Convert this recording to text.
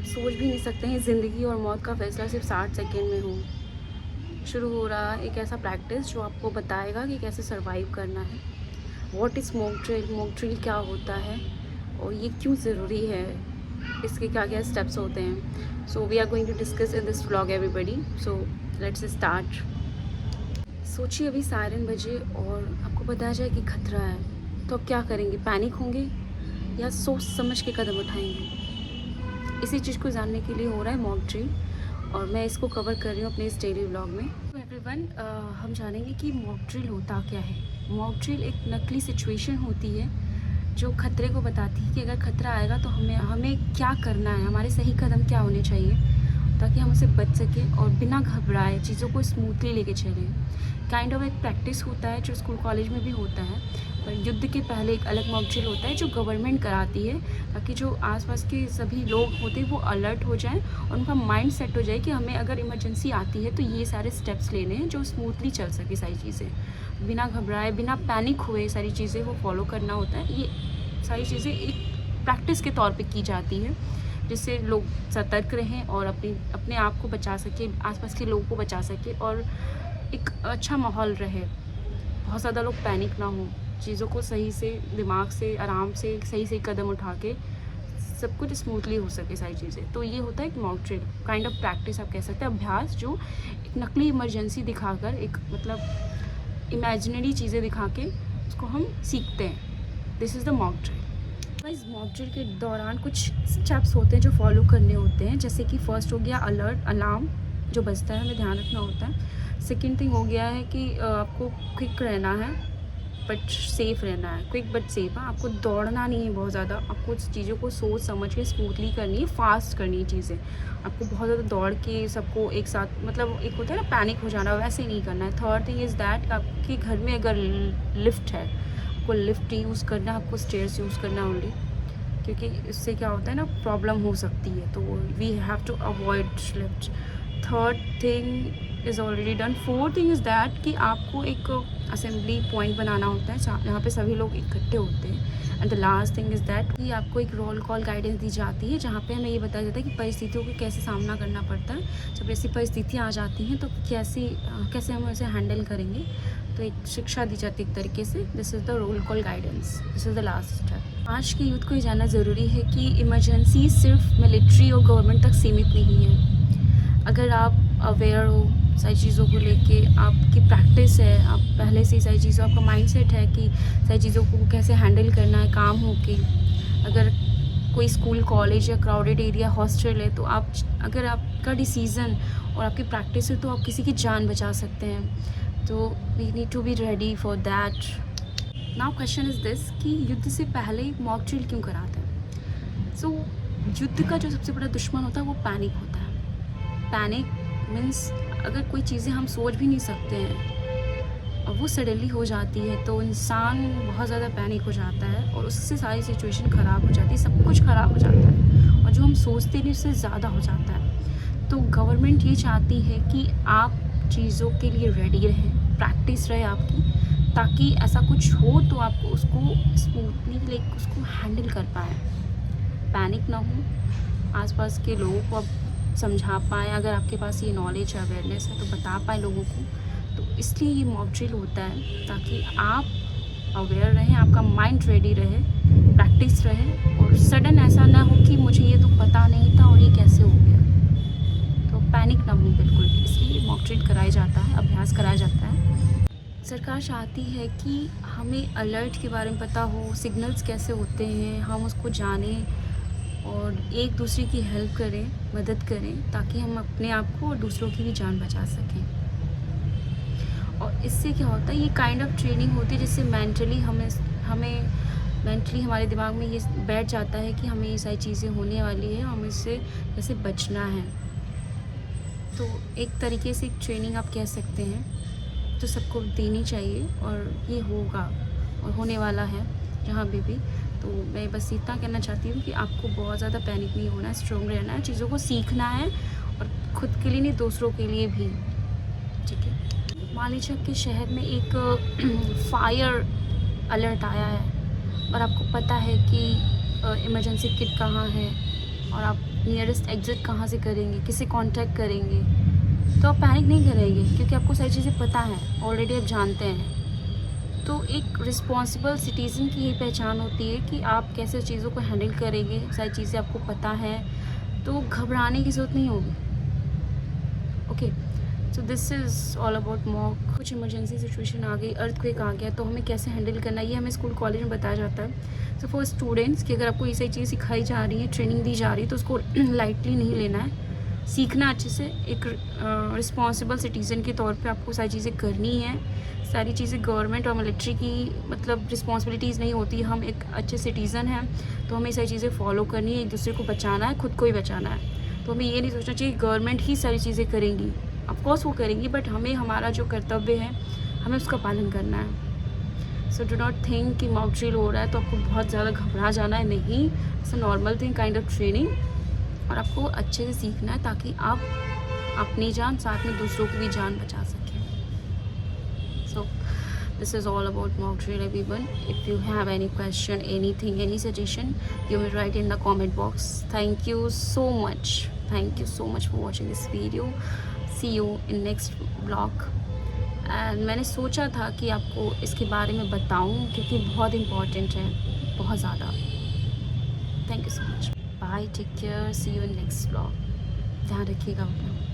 आप सोच भी नहीं सकते हैं ज़िंदगी और मौत का फ़ैसला सिर्फ 60 सेकेंड में हो। शुरू हो रहा एक ऐसा प्रैक्टिस जो आपको बताएगा कि कैसे सरवाइव करना है। व्हाट इज़ मॉक ड्रिल क्या होता है और ये क्यों ज़रूरी है, इसके क्या क्या स्टेप्स होते हैं। So we are going to discuss in this vlog everybody. So let's start. सोचिए अभी सायरन बजे और आपको बताया जाए कि खतरा है, तो आप क्या करेंगे? पैनिक होंगे या सोच समझ के कदम उठाएंगे? इसी चीज़ को जानने के लिए हो रहा है मॉक ड्रिल और मैं इसको कवर कर रही हूँ अपने इस डेली व्लॉग में। तो एवरीवन, हम जानेंगे कि मॉक ड्रिल होता क्या है। मॉक ड्रिल एक नकली सिचुएशन होती है जो खतरे को बताती है कि अगर खतरा आएगा तो हमें क्या करना है, हमारे सही कदम क्या होने चाहिए ताकि हम उसे बच सकें और बिना घबराए चीज़ों को स्मूथली लेके चलें। काइंड ऑफ एक प्रैक्टिस होता है जो स्कूल कॉलेज में भी होता है, पर युद्ध के पहले एक अलग मॉक ड्रिल होता है जो गवर्नमेंट कराती है ताकि जो आसपास के सभी लोग होते हैं वो अलर्ट हो जाएं और उनका माइंड सेट हो जाए कि हमें अगर इमरजेंसी आती है तो ये सारे स्टेप्स लेने हैं जो स्मूथली चल सके। सारी चीज़ें बिना घबराए, बिना पैनिक हुए सारी चीज़ें वो फॉलो करना होता है। ये सारी चीज़ें एक प्रैक्टिस के तौर पे की जाती है जिससे लोग सतर्क रहें और अपने आप को बचा सके, आसपास के लोगों को बचा सके और एक अच्छा माहौल रहे। बहुत ज़्यादा लोग पैनिक ना हो, चीज़ों को सही से दिमाग से आराम से सही कदम उठा के सब कुछ स्मूथली हो सके सारी चीज़ें। तो ये होता है एक mock drill, kind of practice आप कह सकते हैं, अभ्यास जो एक नकली इमरजेंसी दिखाकर एक मतलब इमेजिनरी चीज़ें दिखा के उसको हम सीखते हैं। This is the mock drill. इस मॉक ड्रिल के दौरान कुछ स्टेप्स होते हैं जो फॉलो करने होते हैं, जैसे कि फर्स्ट हो गया अलर्ट, अलार्म जो बजता है हमें ध्यान रखना होता है। सेकेंड थिंग हो गया है कि आपको क्विक रहना है बट सेफ़ रहना है। Quick but safe. आपको दौड़ना नहीं है बहुत ज़्यादा, आपको चीज़ों को सोच समझ के स्मूथली करनी है, फास्ट करनी है चीज़ें। आपको बहुत ज़्यादा दौड़ के सबको एक साथ, मतलब एक होता है ना पैनिक हो जाना, वैसे नहीं करना है। थर्ड थिंग इज़ दैट आपके घर में अगर लिफ्ट है, आपको लिफ्ट यूज़ करना है, आपको स्टेयर्स यूज़ करना ओनली, क्योंकि इससे क्या होता है ना, प्रॉब्लम हो सकती है, तो we have to avoid lift. Third thing is already done. Fourth thing is that कि आपको एक असेंबली पॉइंट बनाना होता है जहाँ पे सभी लोग इकट्ठे होते हैं। And the last thing is that कि आपको एक रोल कॉल गाइडेंस दी जाती है जहाँ पे हमें ये बताया जाता है कि परिस्थितियों को कैसे सामना करना पड़ता है। जब ऐसी परिस्थितियाँ आ जाती हैं तो कैसे हम उसे हैंडल करेंगे, तो एक शिक्षा दी जाती है एक तरीके से। This is the roll call guidance, this is the last step. आज के यूथ को ये जानना ज़रूरी है कि इमरजेंसी सिर्फ मिलिट्री और गवर्नमेंट तक सीमित नहीं है। अगर आप अवेयर हो सारी चीज़ों को लेके, आपकी प्रैक्टिस है, आप पहले से ही सारी चीज़ों, आपका माइंडसेट है कि सारी चीज़ों को कैसे हैंडल करना है काम हो के। अगर कोई स्कूल, कॉलेज या क्राउडेड एरिया, हॉस्टल है, तो अगर आपका डिसीज़न और आपकी प्रैक्टिस है तो आप किसी की जान बचा सकते हैं। तो we need to be ready for that. Now question is this कि युद्ध से पहले मॉक ड्रिल क्यों कराते हैं? सो युद्ध का जो सबसे बड़ा दुश्मन होता है वो पैनिक होता है। पैनिक मीन्स अगर कोई चीज़ें हम सोच भी नहीं सकते हैं और वो सडनली हो जाती है तो इंसान बहुत ज़्यादा पैनिक हो जाता है और उससे सारी सिचुएशन ख़राब हो जाती है, सब कुछ ख़राब हो जाता है और जो हम सोचते नहीं उससे ज़्यादा हो जाता है। तो गवर्नमेंट ये चाहती है कि आप चीज़ों के लिए रेडी रहें, प्रैक्टिस रहे आपकी, ताकि ऐसा कुछ हो तो आप उसको स्मूथली उसको हैंडल कर पाएँ, पैनिक ना हो, आसपास के लोगों को आप समझा पाएँ। अगर आपके पास ये नॉलेज है, अवेयरनेस है, तो बता पाएँ लोगों को। तो इसलिए ये मॉक ड्रिल होता है ताकि आप अवेयर रहें, आपका माइंड रेडी रहे, प्रैक्टिस रहे और सडन ऐसा ना हो कि मुझे ये तो पता नहीं था और ये कैसे हो गया, तो पैनिक ना हो बिल्कुल भी। इसलिए मॉक ड्रिल कराया जाता है, अभ्यास कराया जाता है। सरकार चाहती है कि हमें अलर्ट के बारे में पता हो, सिग्नल्स कैसे होते हैं, हम उसको जानें और एक दूसरे की हेल्प करें, मदद करें, ताकि हम अपने आप को और दूसरों की भी जान बचा सकें। और इससे क्या होता है, ये काइंड ऑफ ट्रेनिंग होती है जिससे मेंटली हमारे दिमाग में ये बैठ जाता है कि हमें ये सारी चीज़ें होने वाली है, हमें इससे कैसे बचना है। तो एक तरीके से एक ट्रेनिंग आप कह सकते हैं जो सबको देनी चाहिए और ये होगा और होने वाला है जहाँ भी। तो मैं बस इतना कहना चाहती हूँ कि आपको बहुत ज़्यादा पैनिक नहीं होना है, स्ट्रॉन्ग रहना है, चीज़ों को सीखना है और खुद के लिए नहीं, दूसरों के लिए भी, ठीक है। मान लीजिए आपके शहर में एक फायर अलर्ट आया है और आपको पता है कि इमरजेंसी किट कहाँ है और आप नियरेस्ट एग्ज़िट कहाँ से करेंगे, किसे कांटेक्ट करेंगे, तो आप पैनिक नहीं करेंगे क्योंकि आपको सारी चीज़ें पता है, ऑलरेडी आप जानते हैं। तो एक रिस्पॉन्सिबल सिटीज़न की यही पहचान होती है कि आप कैसे चीज़ों को हैंडल करेंगे, सारी चीज़ें आपको पता है, तो घबराने की ज़रूरत नहीं होगी। Okay, so this is all about mock. कुछ इमरजेंसी सिचुएशन आ गई, अर्थक्वेक आ गया, तो हमें कैसे हैंडल करना है ये हमें स्कूल कॉलेज में बताया जाता है। सो फॉर स्टूडेंट्स कि अगर आपको ये सही चीज़ सिखाई जा रही है, ट्रेनिंग दी जा रही है, तो उसको लाइटली नहीं लेना है, सीखना अच्छे से। एक रिस्पॉन्सिबल सिटीज़न के तौर पे आपको सारी चीज़ें करनी है। सारी चीज़ें गवर्नमेंट और मिलिट्री की मतलब रिस्पॉन्सिबिलिटीज़ नहीं होती। हम एक अच्छे सिटीज़न हैं तो हमें सारी चीज़ें फॉलो करनी है, एक दूसरे को बचाना है, खुद को ही बचाना है। तो हमें ये नहीं सोचना चाहिए गवर्नमेंट ही सारी चीज़ें करेंगी। ऑफकोर्स वो करेंगी, बट हमें हमारा जो कर्तव्य है हमें उसका पालन करना है। सो डू नॉट थिंक कि मॉक ड्रिल हो रहा है तो आपको बहुत ज़्यादा घबरा जाना है, नहीं। It's a normal thing, kind of training, और आपको अच्छे से सीखना है ताकि आप अपनी जान साथ में दूसरों की भी जान बचा सकें। सो this is all about mock drill, everyone. If you have any question, anything, any suggestion, you may write in the comment box. Thank you so much for watching this video. See you in next vlog. And मैंने सोचा था कि आपको इसके बारे में बताऊं क्योंकि बहुत इम्पॉर्टेंट है, बहुत ज़्यादा। Thank you so much, bye, take care, see you in next vlog. ध्यान रखिएगा अपना।